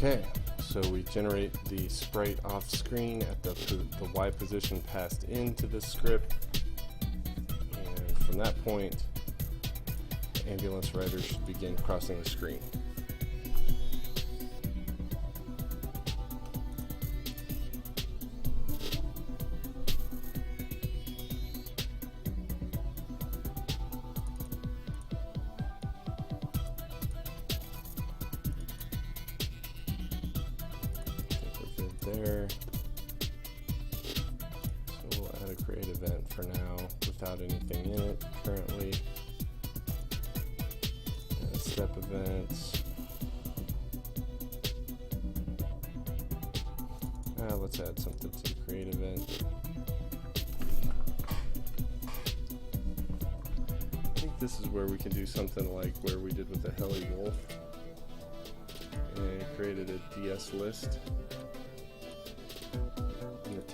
Okay, so we generate the sprite off screen at the Y position passed into the script, and from that point, the ambulance rider should begin crossing the screen. There. So we'll add a create event for now without anything in it currently. Step events. Let's add something to the create event. I think this is where we can do something like where we did with the Heli Wolf and created a DS list.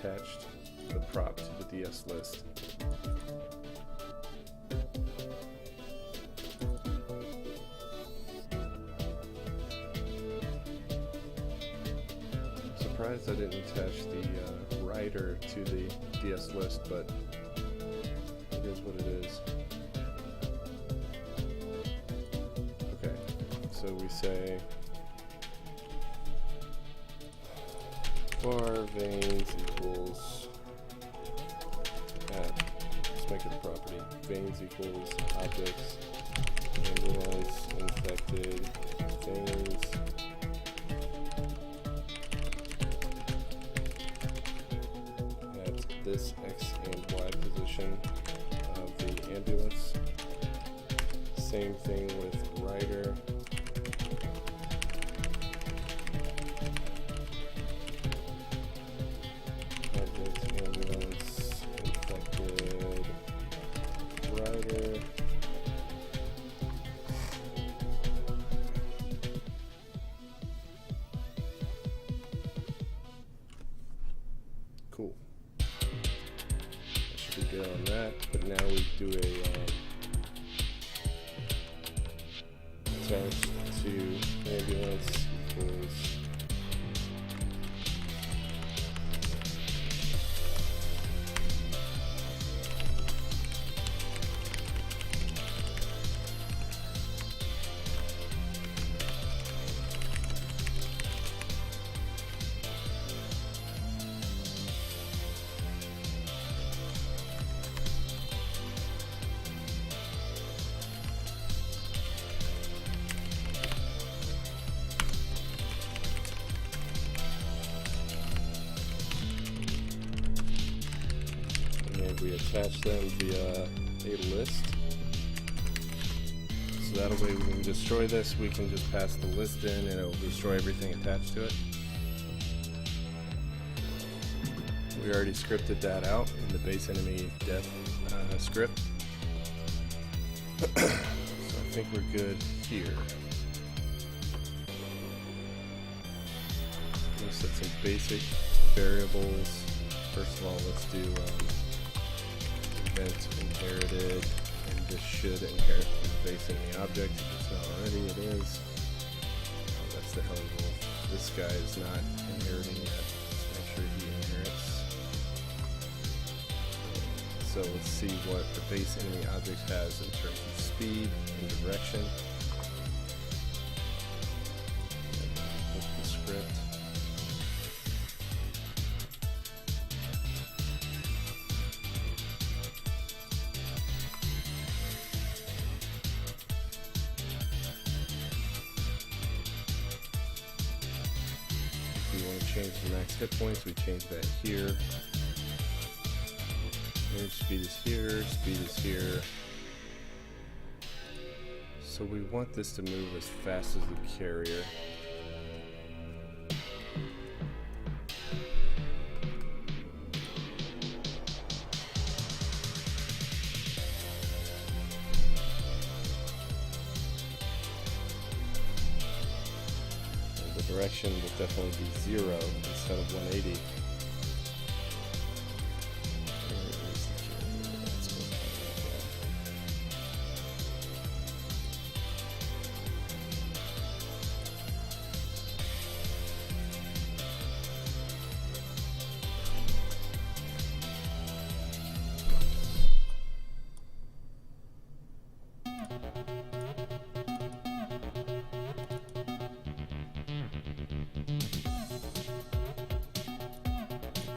Attached the prop to the DS list. Surprised I didn't attach the rider to the DS list, but it is what it is. Okay, so we say var veins equals, let's make it a property, veins equals objects, ambulance, infected, veins, at this X and Y position of the ambulance. Same thing with rider. Ambulance, infected, rider. Cool. That should be good on that. But now we do a attach to ambulance equals we attach them via a list. So that way when we destroy this, we can just pass the list in and it will destroy everything attached to it. We already scripted that out in the base enemy death script. So I think we're good here. Let's set some basic variables. First of all, let's do event inherited, and this should inherit from the base enemy object. If it's not already, it is. Oh, that's the Heli Wolf. This guy is not inheriting yet. Let's make sure he inherits. So let's see what the base enemy object has in terms of speed and direction. With the script. Change the max hit points, we change that here. Speed is here, speed is here. So we want this to move as fast as the carrier. And the direction will definitely be 0 instead of 180.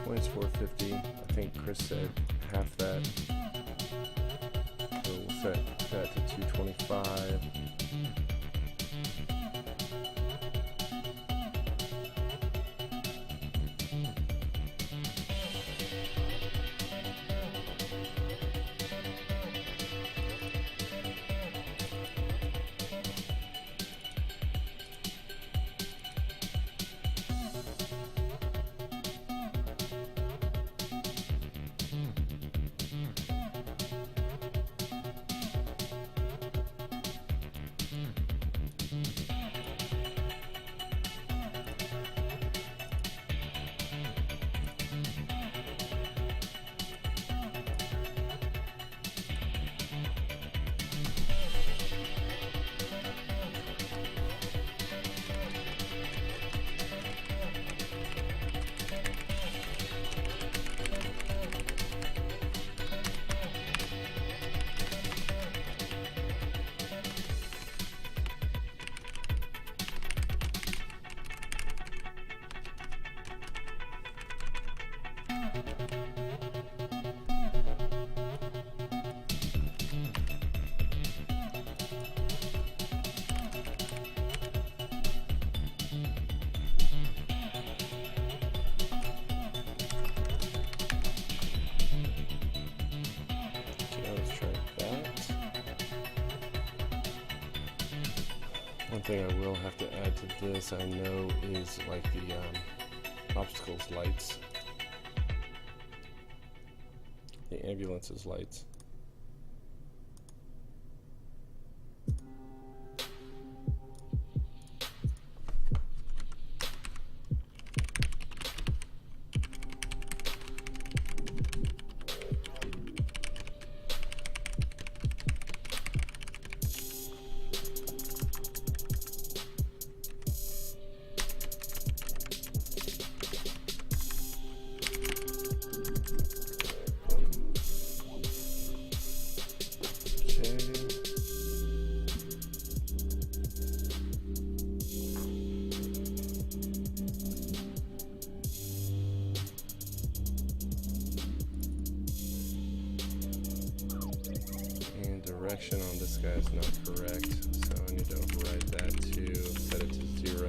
Points 450. I think Chris said half that. So we'll set that to 225. One thing I will have to add to this, I know, is like the obstacles lights, the ambulance's lights. Direction on this guy is not correct, so I need to override that to set it to 0.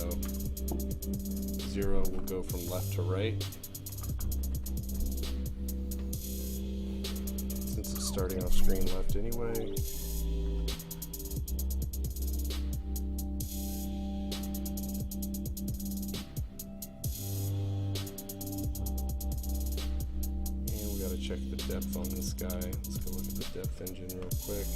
0 will go from left to right. Since it's starting off screen left anyway. Check the depth on this guy. Let's go look at the depth engine real quick.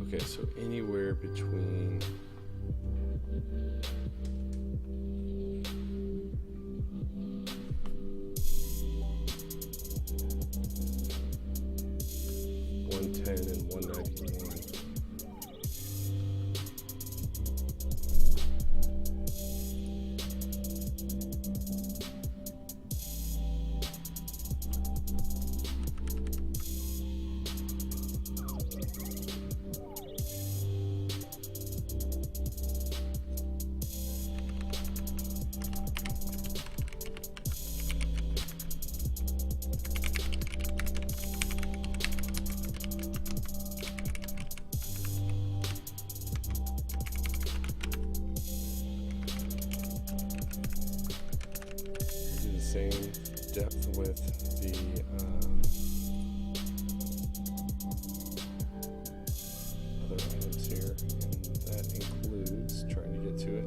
Okay, so anywhere between 110 and 191. same depth with the other items here, and that includes trying to get to it.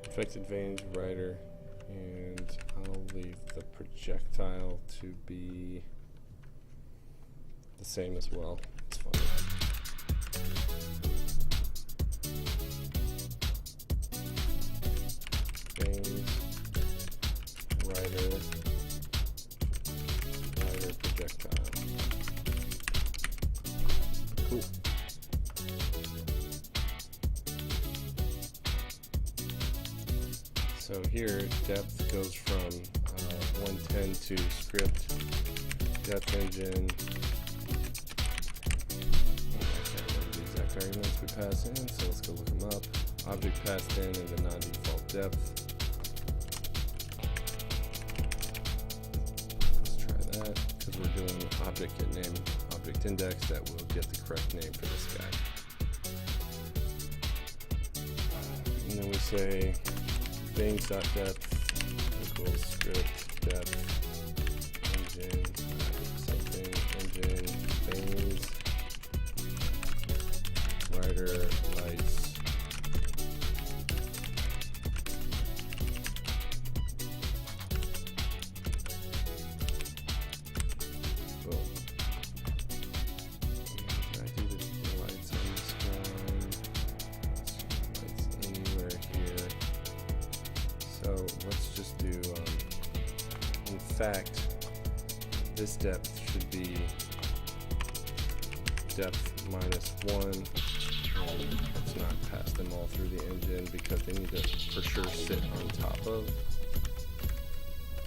Affected veins, rider, and I'll leave the projectile to be the same as well. It's fine. Veins, rider, projectile. Cool. So here, depth goes from 110 to script, depth engine. I can't remember the exact arguments we pass in, so let's go look them up. Object passed in and the non-default depth. Let's try that, because we're doing object get name, object index, that will get the correct name for this guy. And then we say veins.depth equals script depth engine something engine veins rider lights boom. Can I do the lights on this one? Lights anywhere here. So let's just do, in fact, this depth should be depth -1, and let's not pass them all through the engine because they need to for sure sit on top of.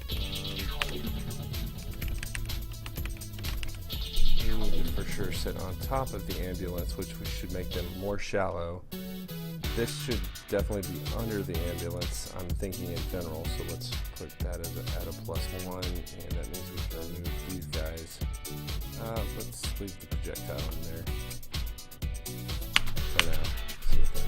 They need to for sure sit on top of the ambulance, which we should make them more shallow. This should definitely be under the ambulance, I'm thinking in general, so let's put that as at a +1, and that means we can remove these guys. Let's leave the projectile in there for now. See if that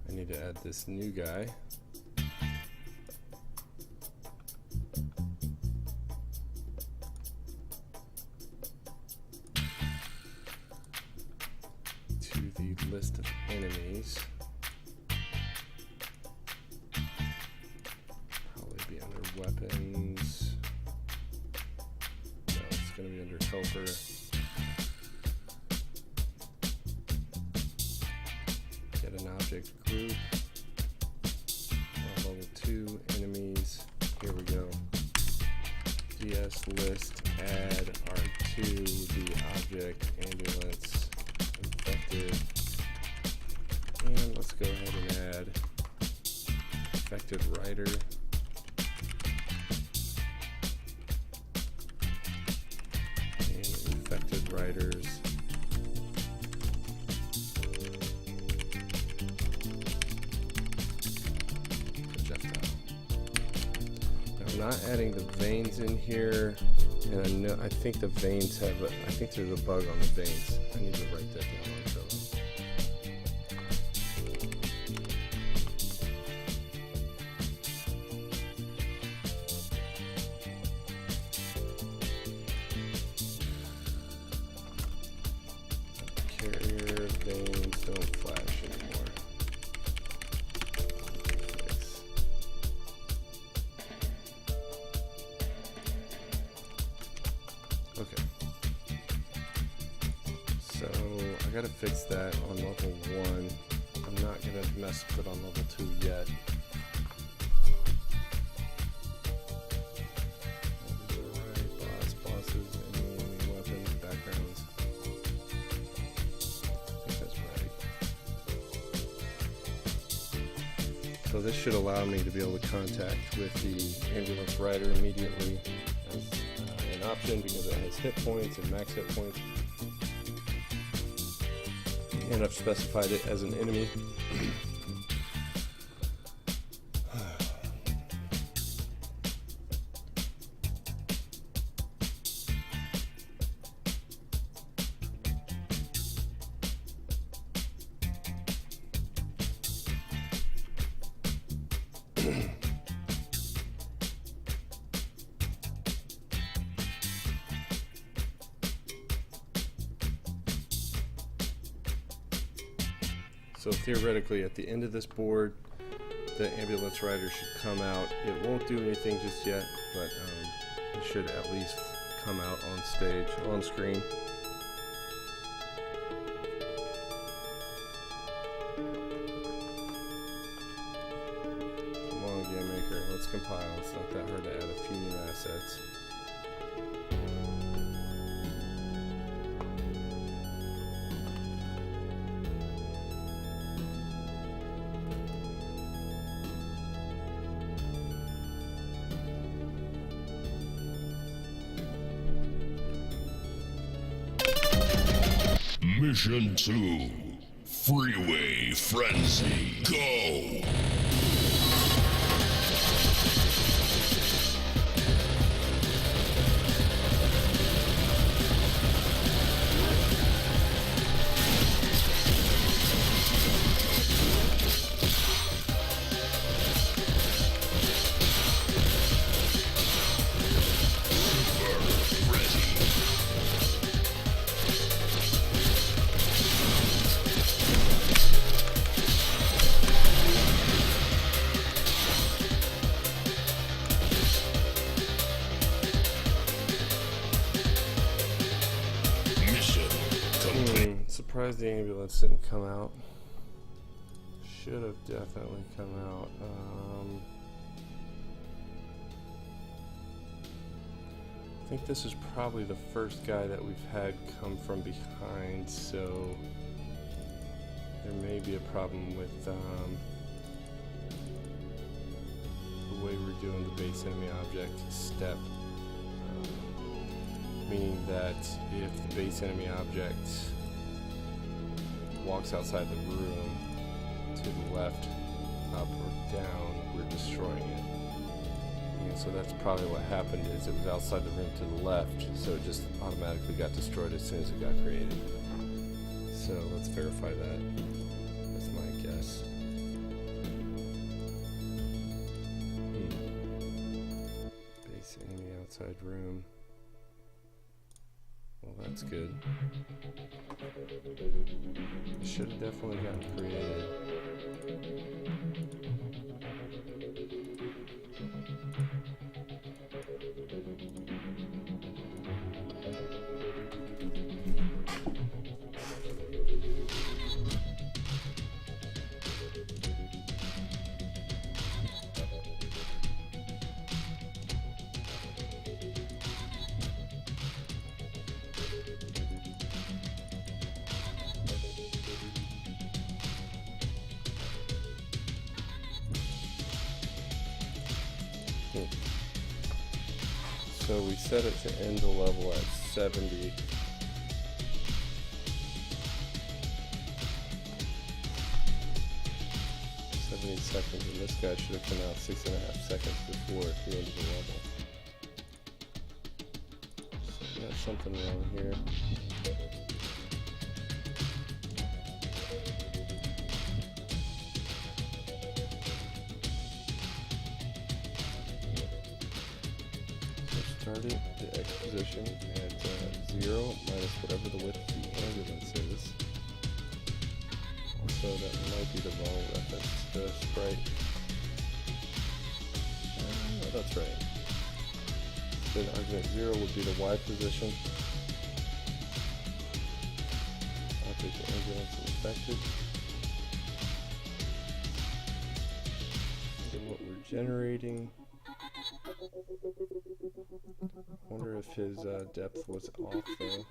I need to add this new guy. To the list of enemies. Probably be under weapons. No, it's going to be under helper. An object group level 2 enemies. Here we go. DS list add R2 the object ambulance infected, and let's go ahead and add infected rider. And infected riders. Not adding the veins in here, and I think the veins have I think there's a bug on the veins. I need to write that down on Trello. Carrier veins don't flash anymore. Okay, so I gotta fix that on level 1. I'm not gonna mess with it on level 2 yet. Right, bosses, enemies. So this should allow me to be able to contact with the ambulance rider immediately as an option, because it has hit points and max hit points. And I've specified it as an enemy. So theoretically, at the end of this board, the ambulance rider should come out. It won't do anything just yet, but it should at least come out on stage, on screen. Come on, Game Maker, let's compile. It's not that hard to add a few new assets. Mission 2, Freeway Frenzy, go! Surprised the ambulance didn't come out. Should have definitely come out. I think this is probably the first guy that we've had come from behind, so there may be a problem with the way we're doing the base enemy object step. Meaning that if the base enemy object walks outside the room to the left, up or down, we're destroying it. And so that's probably what happened, is it was outside the room to the left, so it just automatically got destroyed as soon as it got created. So let's verify that. That's my guess. Base enemy outside room. Well, that's good. It should have definitely gotten created. So we set it to end the level at 70. Seconds, and this guy should have come out 6.5 seconds before the end of the level. So there's something wrong here. Starting the X position at 0 minus whatever the width of the ambulance is. Also, that might be the wrong reference to sprite. No, that's right. Then argument 0 would be the Y position. Object the ambulance is affected. And what we're generating. I wonder if his depth was off though.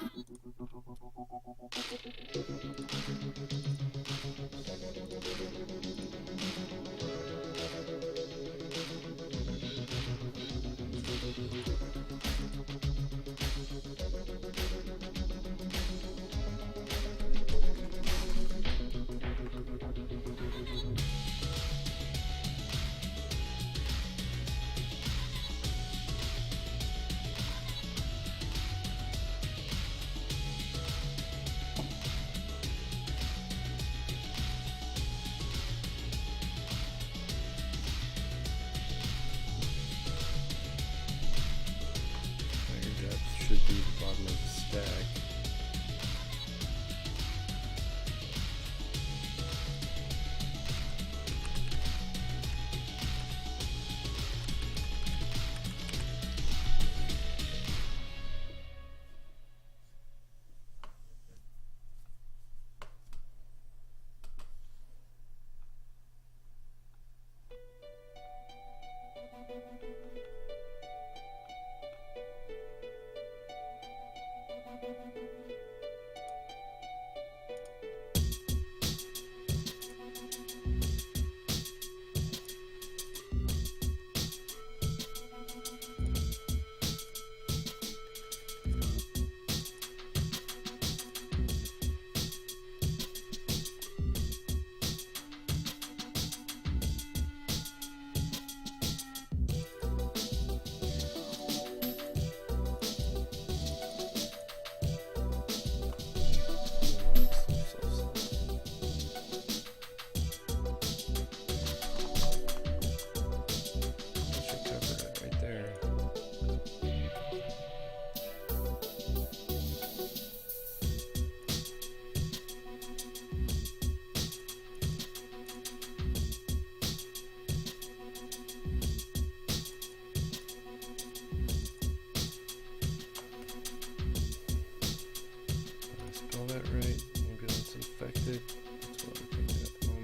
that right. Ambulance infected. That's what I'm thinking at the moment.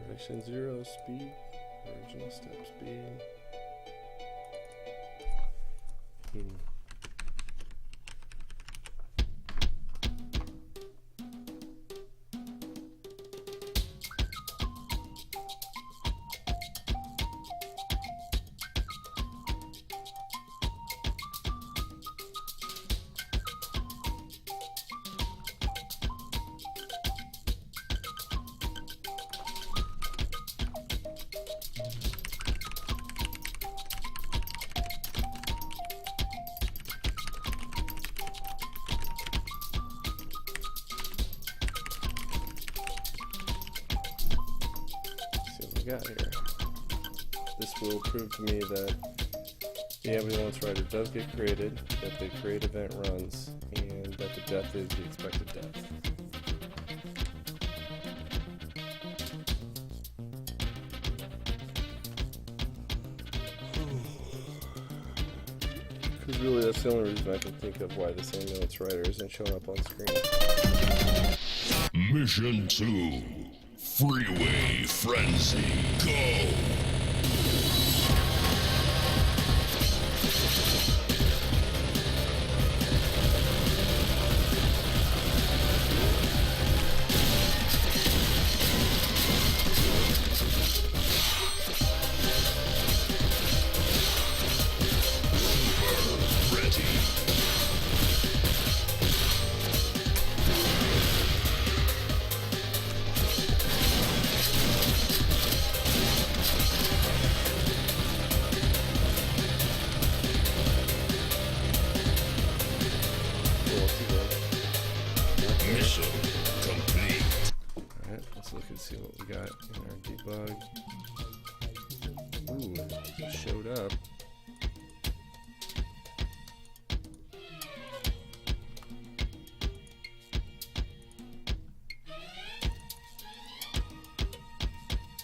Direction 0, speed, original step speed. Got here. This will prove to me that the ambulance rider does get created, that the create event runs, and that the death is the expected death. Because really that's the only reason I can think of why this ambulance rider isn't showing up on screen. Mission 2. Freeway Frenzy, go! See what we got in our debug. Ooh, it showed up.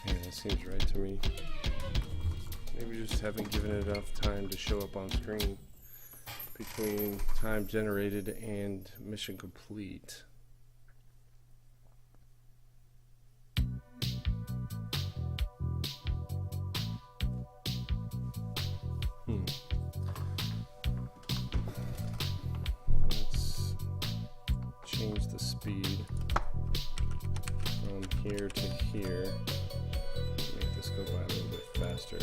Yeah, that seems right to me. Maybe we just haven't given it enough time to show up on screen between time generated and mission complete. Let's change the speed from here to here. Make this go by a little bit faster.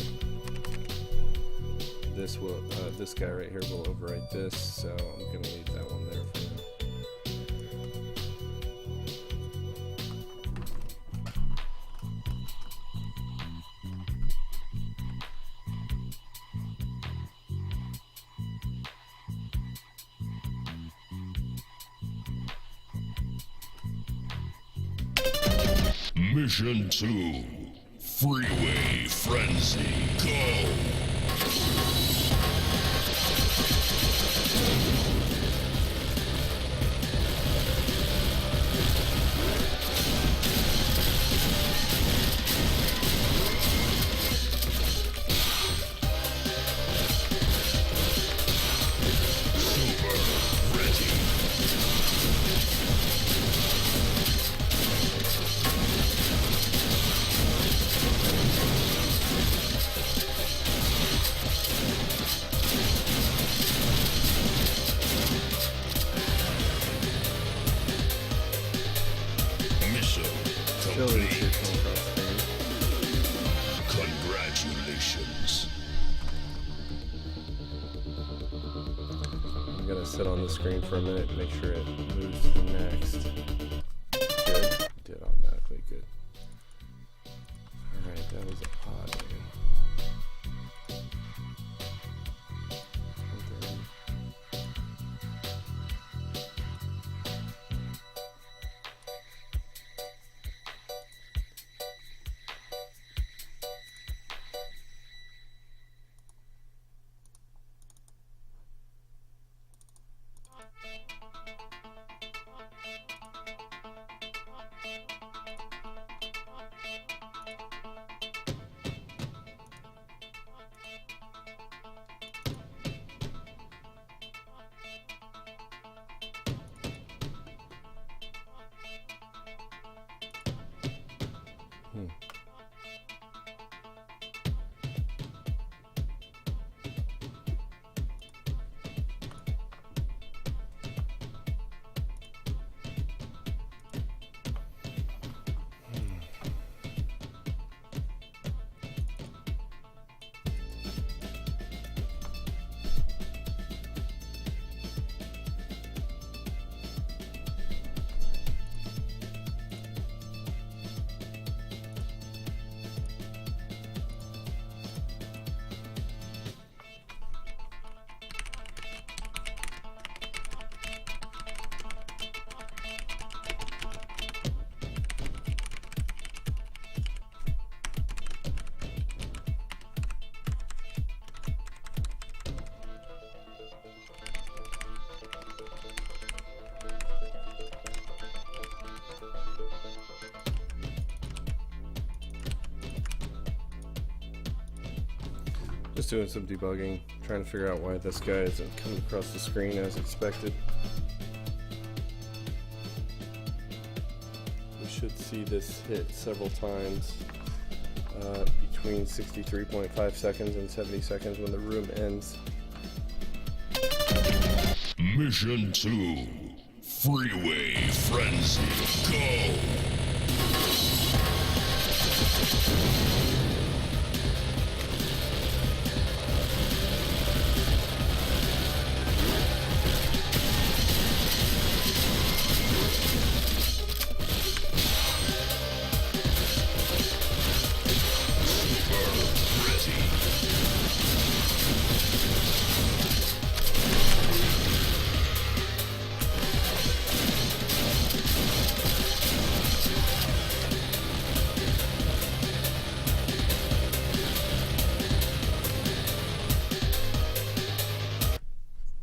This will, this guy right here will overwrite this, so I'm gonna leave that one there for now. Mission 2. Freeway Frenzy, go! Congratulations. I'm gonna sit on the screen for a minute and make sure it moves to the next. Just doing some debugging, trying to figure out why this guy isn't coming across the screen as expected. We should see this hit several times between 63.5 seconds and 70 seconds when the room ends. Mission 2. Freeway Frenzy. Go!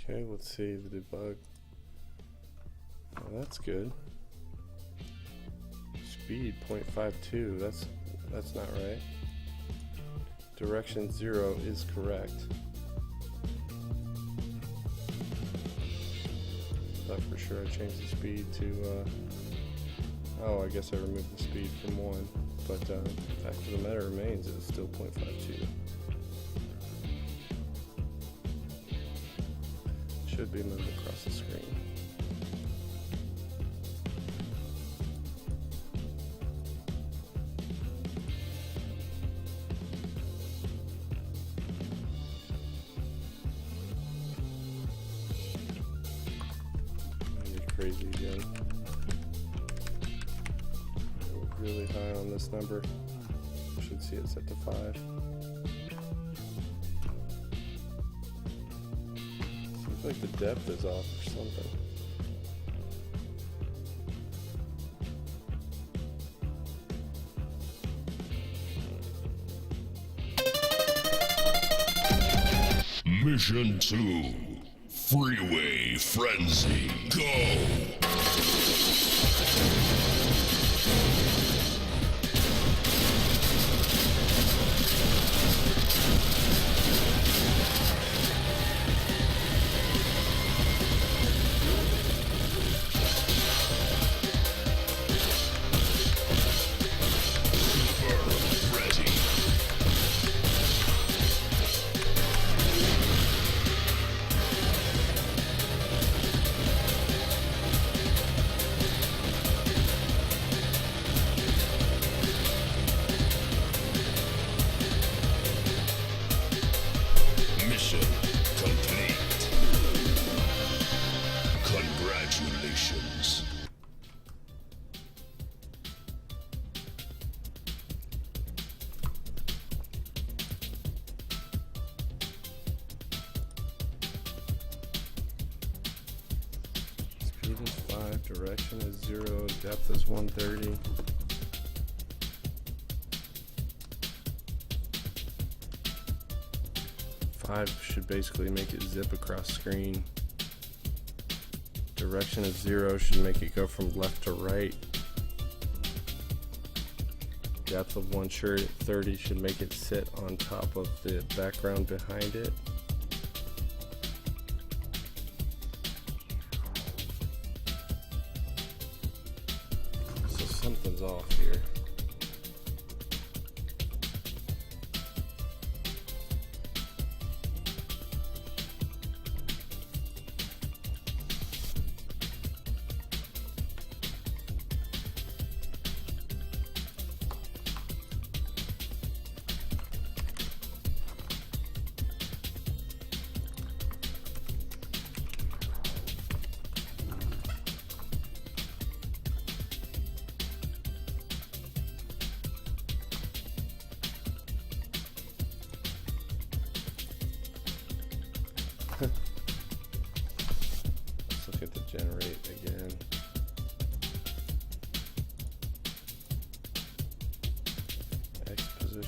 Okay, let's see the debug. Oh, that's good. Speed 0.52. That's not right. Direction 0 is correct. Thought for sure I changed the speed to. Oh, I guess I removed the speed from 1, but fact of the matter remains, it's still 0.52. Should be moved across the screen. Crazy again. We're really high on this number. You should see it set to 5. Seems like the depth is off or something. Mission 2. Freeway Frenzy. Go! Mission complete. Congratulations. Speed is 5, direction is 0, depth is 130. Five should basically make it zip across screen. Direction of 0 should make it go from left to right. Depth of 130 should make it sit on top of the background behind it. So something's off here.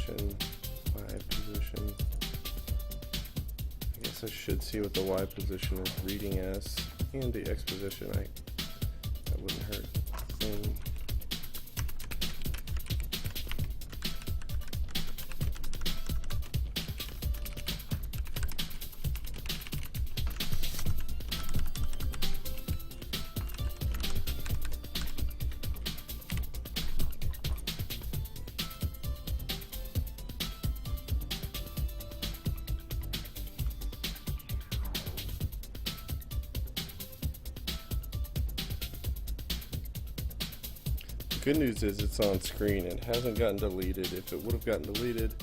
position, Y position. I guess I should see what the Y position is reading as, and the X position. That wouldn't hurt a thing. Good news is it's on screen. It hasn't gotten deleted. If it would have gotten deleted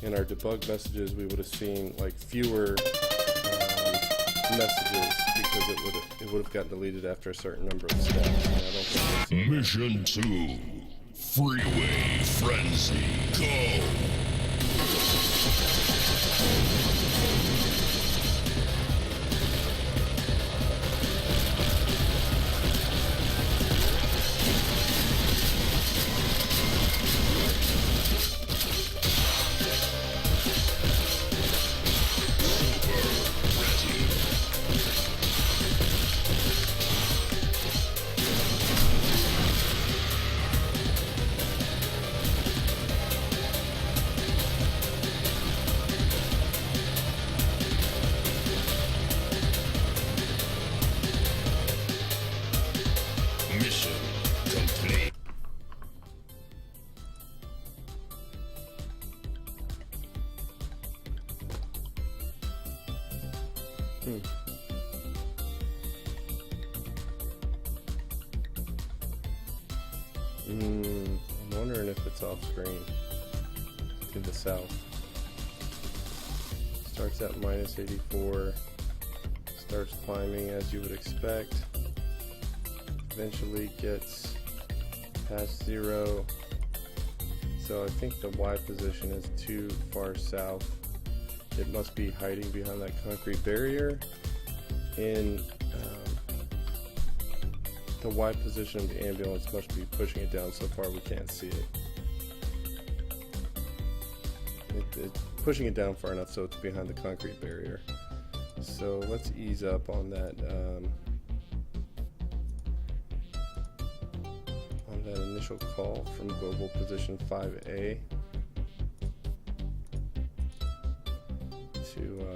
in our debug messages, we would have seen like fewer messages because it would have gotten deleted after a certain number of steps. And I don't think we've seen Mission 2. Freeway Frenzy. Go! Mission complete. I'm wondering if it's off screen to the south. Starts at minus 84, starts climbing as you would expect, eventually gets past 0. So I think the Y position is too far south. It must be hiding behind that concrete barrier. In the Y position of the ambulance must be pushing it down so far we can't see it. It's pushing it down far enough so it's behind the concrete barrier. So let's ease up on that initial call from global position 5A to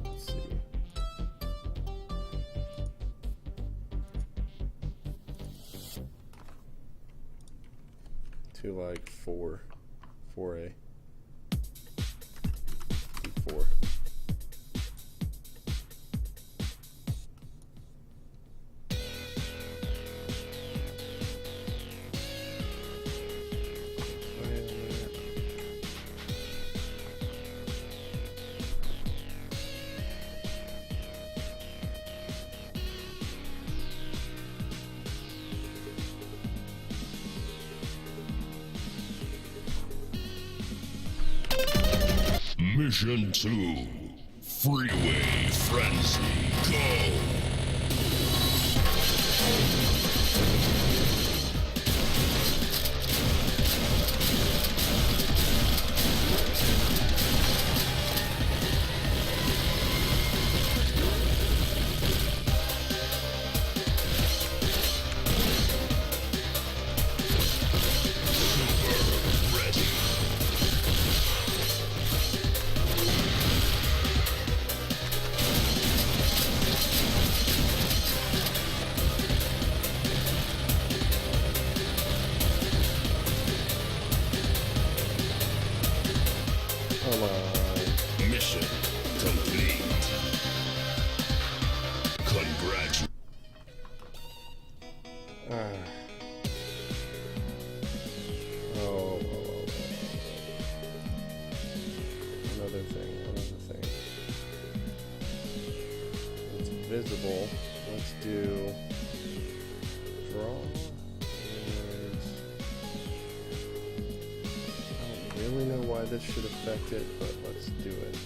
let's see. To like 4A. D4. Mission 2. Freeway Frenzy. Go! Come on. Mission complete. Congratulations. Oh. Another thing. It's visible. Let's do draw. I don't really know why this should affect it, but let's do it.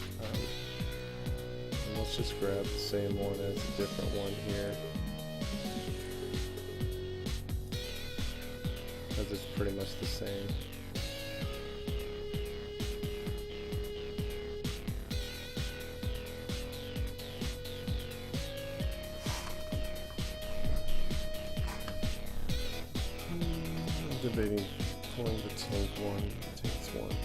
And let's just grab the same one as a different one here. is pretty much the same. I'm debating pulling the tank one, tanks one.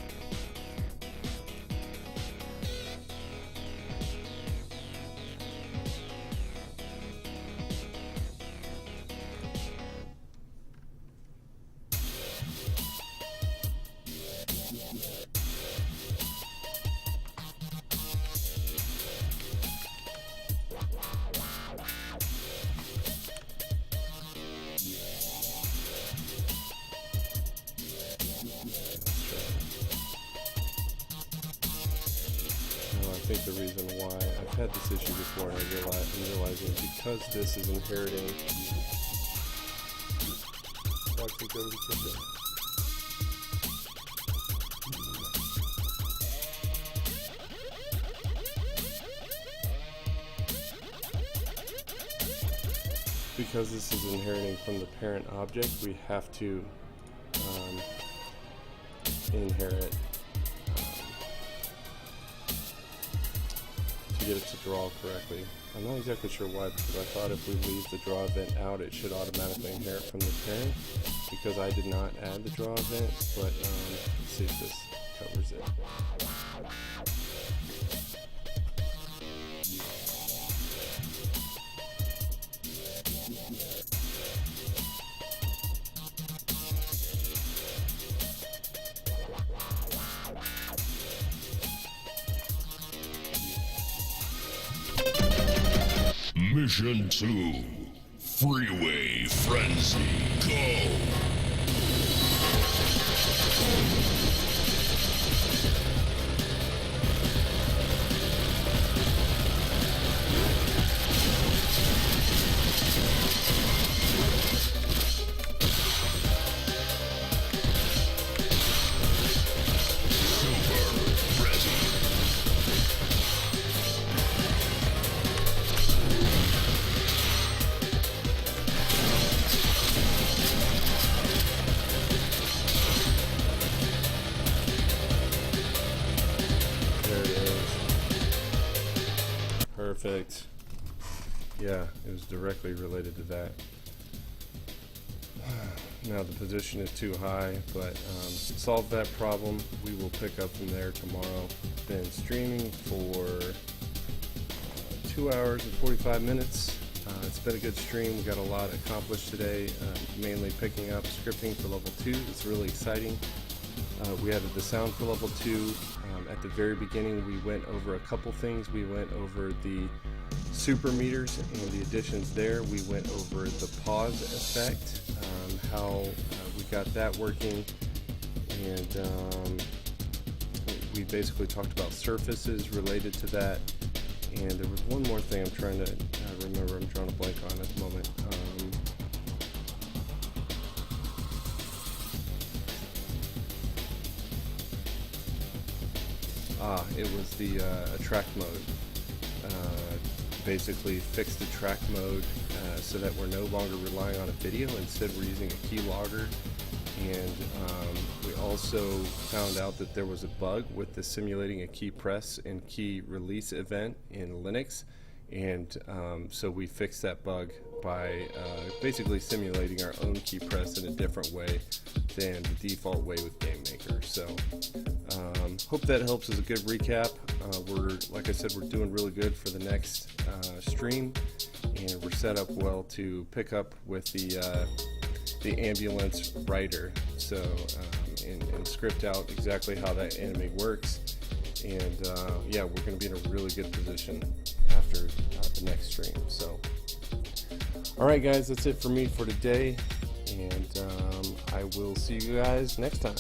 I think the reason why I've had this issue before, and I'm realizing because this is inheriting. Go to the kitchen. Because this is inheriting from the parent object, we have to inherit to get it to draw correctly. I'm not exactly sure why, because I thought if we leave the draw event out, it should automatically inherit from the parent, because I did not add the draw event, but let's see if this covers it. Mission 2, Freeway Frenzy, go! Perfect. Yeah, it was directly related to that. Now the position is too high, but solve that problem. We will pick up from there tomorrow. Been streaming for 2 hours and 45 minutes. It's been a good stream. We got a lot accomplished today, mainly picking up scripting for level 2. It's really exciting. We added the sound for level 2. At the very beginning, we went over a couple things. We went over the super meters and the additions there. We went over the pause effect, how we got that working, and we basically talked about surfaces related to that. And there was one more thing I'm trying to remember. I'm drawing a blank on at the moment. It was the attract mode. Basically fixed the track mode so that we're no longer relying on a video. Instead, we're using a key logger. And we also found out that there was a bug with the simulating a key press and key release event in Linux. And so we fixed that bug by basically simulating our own key press in a different way than the default way with GameMaker. So hope that helps as a good recap. Like I said, we're doing really good for the next stream, and we're set up well to pick up with the ambulance rider. So and script out exactly how that enemy works. And yeah, we're going to be in a really good position after the next stream. So, all right, guys, that's it for me for today, and I will see you guys next time.